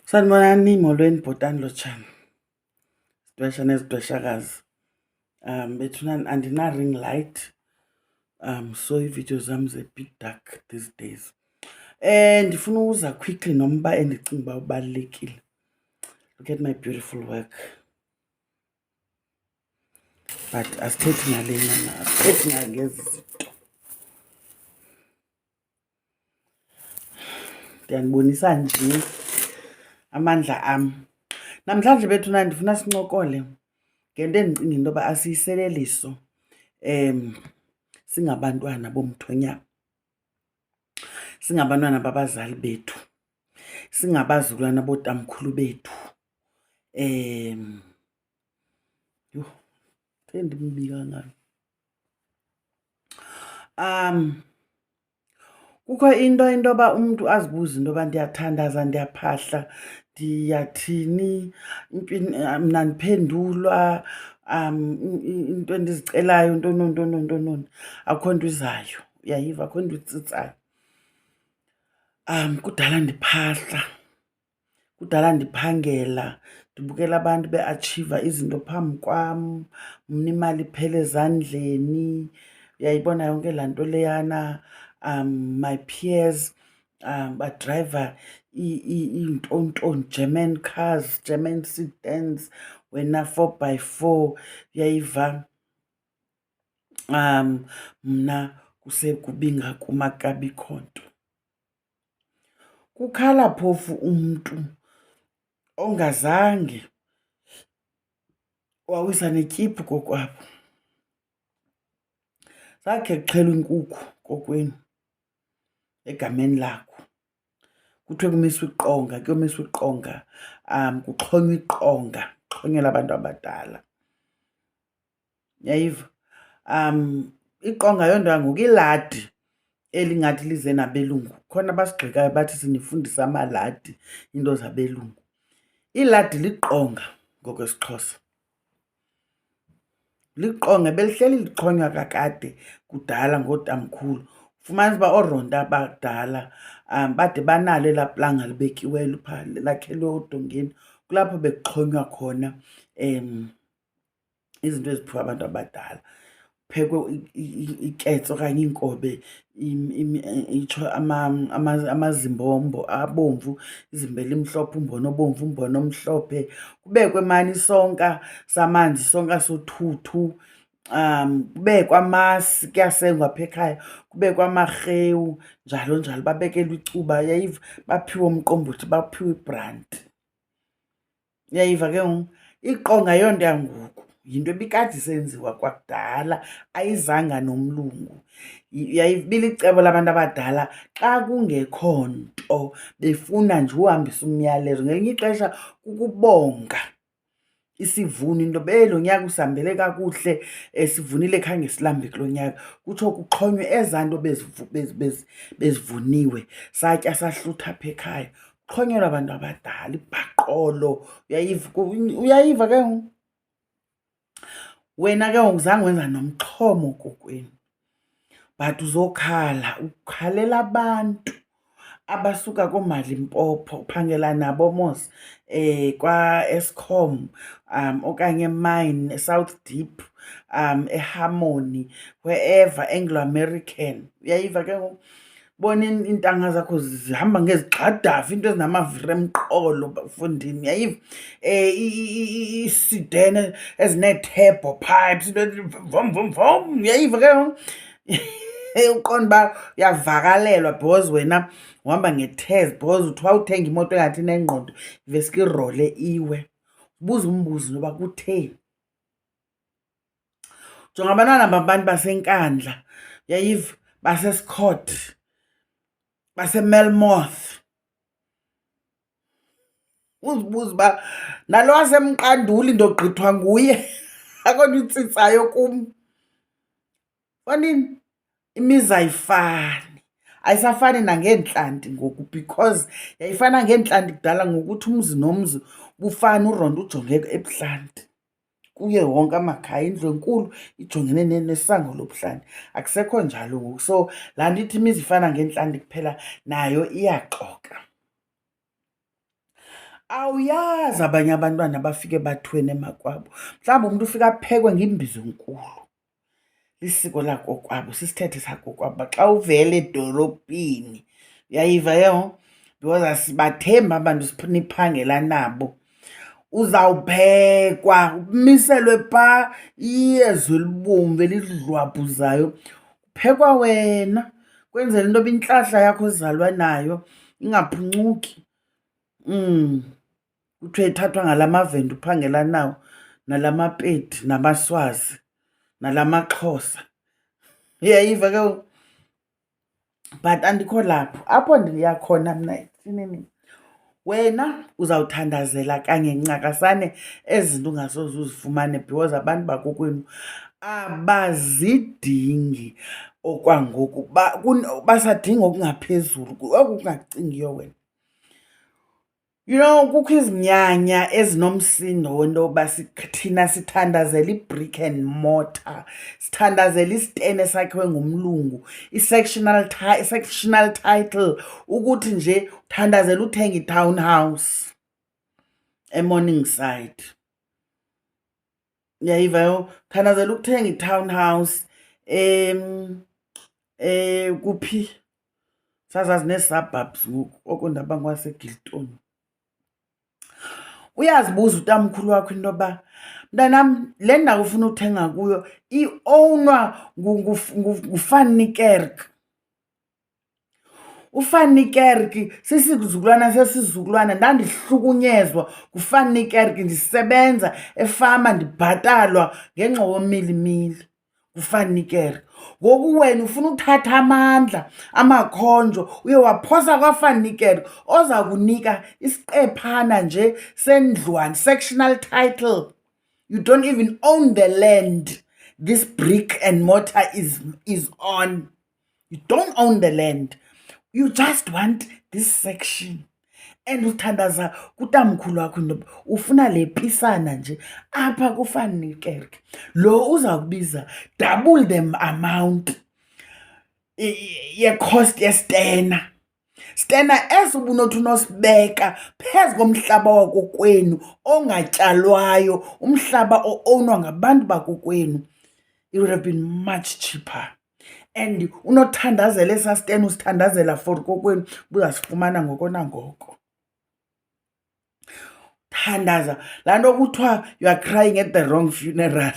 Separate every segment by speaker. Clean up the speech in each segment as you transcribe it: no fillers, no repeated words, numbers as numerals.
Speaker 1: Sanibonani molweni bhotani lotshani. Sidwesha nezidweshakazi. Bethuna andina-ring light. So iividiyo zam ze-bit dark these days. Ndifuna ukuza quickly nomba endicinga uba ubalulekile. Look at my beautiful work. But asithethi ngalena na, asithethi ngezi zinto. Ndiyanibonisa nje amandla am. Namhlanje bethuna ndifuna sincokole ngento endicinga into yoba asiyiseleliso singabantwana bomthonyama, singabantwana babazali bethu, singabazukulwana bootamkhulu bethu. Yho, ndimbi kangaka. Kukho into yoba umntu azibuze into yoba ndiyathandaza, ndiyaphahla, ndiyathini, mna ndiphendulwa, into endizicelayo, ntononi. Akukho nto izayo, uyayiva, akukho nto itsitsayo. Kudala ndiphahla, kudala ndiphangela, ndibukela abantu beatshiva izinto phambi kwam, mna imali iphela ezandleni, uyayibona yonke laa nto leyana. My peers badrayiva iintonton, German cars, German sedans, wena 4x4, uyayiva. Mna kusekubinga kumakabi-kho nto. Kukhala phofu umntu ongazange wawisa netyiphu kokwabo. Zakhe kuxhelwa inkukhu kokwenu egameni lakho, kuthiwe kumiswe iqonga, kuyomiswa iqonga, kuxhonywa iqonga, kuxhonyelwa abantu abadala. Uyayiva? Iqonga yonto yangoku iladi elingathi lize nabelungu. Khona abasigxekayo bathi sinifundisa amaladi into zabelungu. Iladi liqonga ngokwesiXhosa. Liqonga belihleli lixhonywa kakade kudala ngootamkhulu. Fumanisa uba ooronta abadala bade banalo elaa planga libekiweyo phaa lakhelwe odongeni. Kulapho bekuxhonywa khona izinto eziphiwa abantu abadala. Kuphekwe iketse okanye iinkobe, itsho amazimbombo abomvu, izimbo elimhlophe, umbona obomvu, umbona omhlophe. Kubekwe maan isonka samanzi, isonka sothuthu. Kubekwe amasi, kuyasengwa apha ekhaya, kubekwe amarhewu, njalo njalo. Babekelwe icuba, uyayiva, baphiwe umqombothi, baphiwe ibranti. Uyayiva ke ngoku? Iqonga yonto yangoku, yinto ebikade isenziwa kwakudala, ayizanga nomlungu. Bilicebo labantu abadala xa kungekho nto befuna nje uhambisa umyalezo. Ngelinye ixesha kukubonga isivuno, into yoba lo nyaka usihambele kakuhle, sivunile khange silambe kulo nyaka. Kutsho kuxhonywe ezaa nto bezivuniwe, satya sahlutha apha ekhaya. Kuxhonyelwa abantu abadala, ibhaqolo, uyayiva, uyayiva ke ngoku? Wena ke ngoku zange wenza nomxhomo kokwenu, but uzokhala, ukhalela abantu abasuka kooMalimpopho, uphangela nabo mos kwa-Eskom, okanye eMine, eSouth Deep, eHarmony, wherever, Anglo American. Uyayiva ke ngoku? Bona iintanga zakho zihamba ngezigxadafu, into ezinamaviri emqolo bafundini, uyayiva? Isidene ezinee-turbo pipes, into vom vom vom, uyayiva ke ngoku? Uqonda uba uyavakalelwa because wena uhamba nge-tears, because uthi wawuthenga imoto engathi inengqondo iveske irole iwe. Ubuze umbuzo noba kutheni. Jonga abantwana babantu baseNkandla, uyayiva, baseScott, baseMelmoth. Uzibuze uba nalo wasemqanduli ndogqithwa nguye, akho nto itsitsayo kum. Fonini, imizi ayifani, ayisafani nangeentlanti ngoku because yayifana ngeentlanti kudala. Ngokuthi umzi nomzi bufana, uronto ujonge ebuhlanti, kuye wonke amakhaya, indlu enkulu ijongene nesango lobuhlanti. Akusekho njalo ngoku. So laa nto ithi imizi ifana ngeentlanti kuphela nayo iyaxoka. Awuyazi abanye abantwana bafike bathweni emakwabo. Mhlawumbi umuntu ufike aphekwe ngimbizo enkulu. Lisiko lakokwabo, sisithethe sakokwabo. Xa uvela edolophini, uyayiva yho, because asibathembi abantu niphangela nabo. Uzawuphekwa, umiselwe phaa iyeza elibomvu elidlwabhuzayo. Kuphekwa wena kwenzela into yoba intlahla yakho ozalwa nayo ingaphuncuki. Kuthiwe ithathwa ngala mavenda uphangela nawo, nala mapedi, namaswazi, nala maxhosa. Uyayiva ke? But andikho lapho. Apho ndiya khona mna ethini, wena uzawuthandazela kanye ncakasane ezi zinto ungasoze uzifumane because abantu bakokwenu abazidingi okwangoku. Basadinga okungaphezulu, oku kungacingiyo wena. You know, kukho izinyanya ezinomsindo wento yoba thina sithandazela i-brick and mortar, sithandazela isitene sakhiwe ngumlungu, i-sectional title, ukuthi nje uthandazela uthenga i-townhouse eMorningside. Uyayiva yo? Uthandazela ukuthenga i-townhouse kuphi? Sazazi nee-suburbs ngoku, okundaba ngwaseGilton. Uyazibuza utamkhulu wakho into yoba, mntanam, le ndawo ufuna uthenga kuyo i-ownwa nguVan Niekerk. uVan Niekerk sisizukulwana sesizukulwana. Ndandihlukunyezwa nguVan Niekerk ndisebenza efama ndibhatalwa ngengxowomilimili nguVan Niekerk. Ngoku wena ufuna uthatha amandla amakhonjo uye waphosa kwaVan Niekerk oza kunika isiqephana nje sendlwane, sectional title. You don't even own the land this brick and mortar is on. You don't own the land. You just want this section. And uthandaza kutamkhulu wakho into ufuna le pisana nje apha kuVan Niekerk. Lo uza kubiza double the amount ye-cost yestena. Stena esi ubunothi unosibeka phezu komhlaba wakokwenu ongatyalwayo, umhlaba o-ownwa ngabantu bakokwenu. It would have been much cheaper. And unothandazela esaa stena usithandazela for kokwenu, buzasifumana ngoko nangoko. Thandaza laa nto kuthiwa you are crying at the wrong funeral.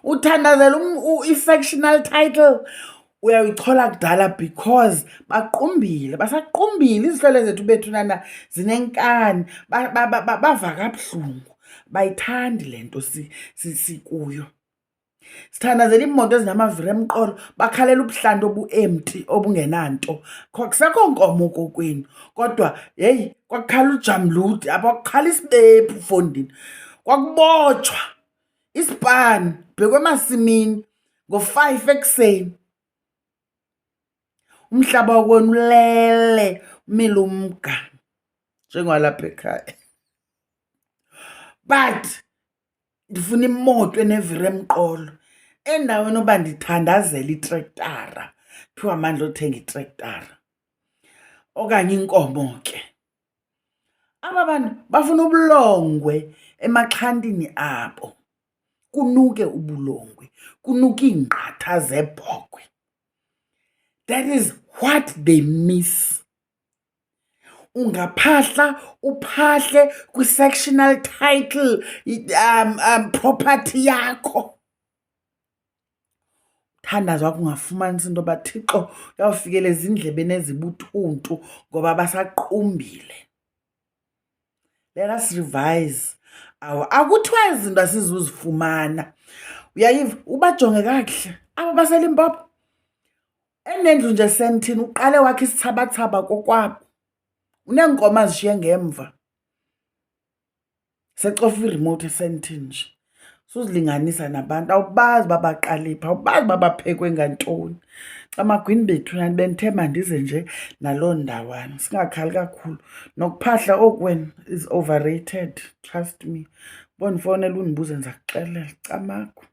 Speaker 1: Uthandazela i-sectional title uyayichola kudala because basaqumbile izihlole zethu bethunana zinenkani, bava kabuhlungu, bayithandi le nto sikuyo. Sithandazela iimoto ezinamaviri emqolo, bakhalela ubuhlanti obu-empty obungenanto. Kusekho nkomo kokwenu, kodwa yeyi kwakukhala ujamludi, apha kwakukhala isibephu fondini, kwakubotshwa isipani bhekwe emasimini ngo-5 ekuseni. Umhlaba wakwenu ulele umile umga njengwalapha ekhaya. But ndifuna imoto eneviri emqolo endaweni yoba ndithandazela itrektara, phiwa amandla othenga itrektara okanye inkomo ke. Aba bantu bafuna ubulongwe emaxhantini abo, kunuke ubulongwe, kunuke iingqatha zebhokhwe. That is what they miss. Ungaphahla uphahle kwi-sectional title property yakho. Thandaza wakho ungafumanisa into yoba Thixo uyawufikela ezindlebeni ezibuthuntu ngoba basaqumbile. Let us revise akuthiwa izinto asizuzifumana. Uyayiva, ubajonge kakuhle aba baseLimpopo enendlu nje sentini, uqale wakhe isithabathaba kokwabo, uneenkomo azishiye ngemva, secofa iremote esentini nje. Suzilinganisa nabantu, awubazi babaqale phi, awubazi babaphekwe ngantoni. Amagwini bethu nani bendithe mandize nje naloo ndawana, singakhali kakhulu. Nokuphahla oku wena is overrated, trust me. Bondifowunela undibuze ndiza kuxelela camakho.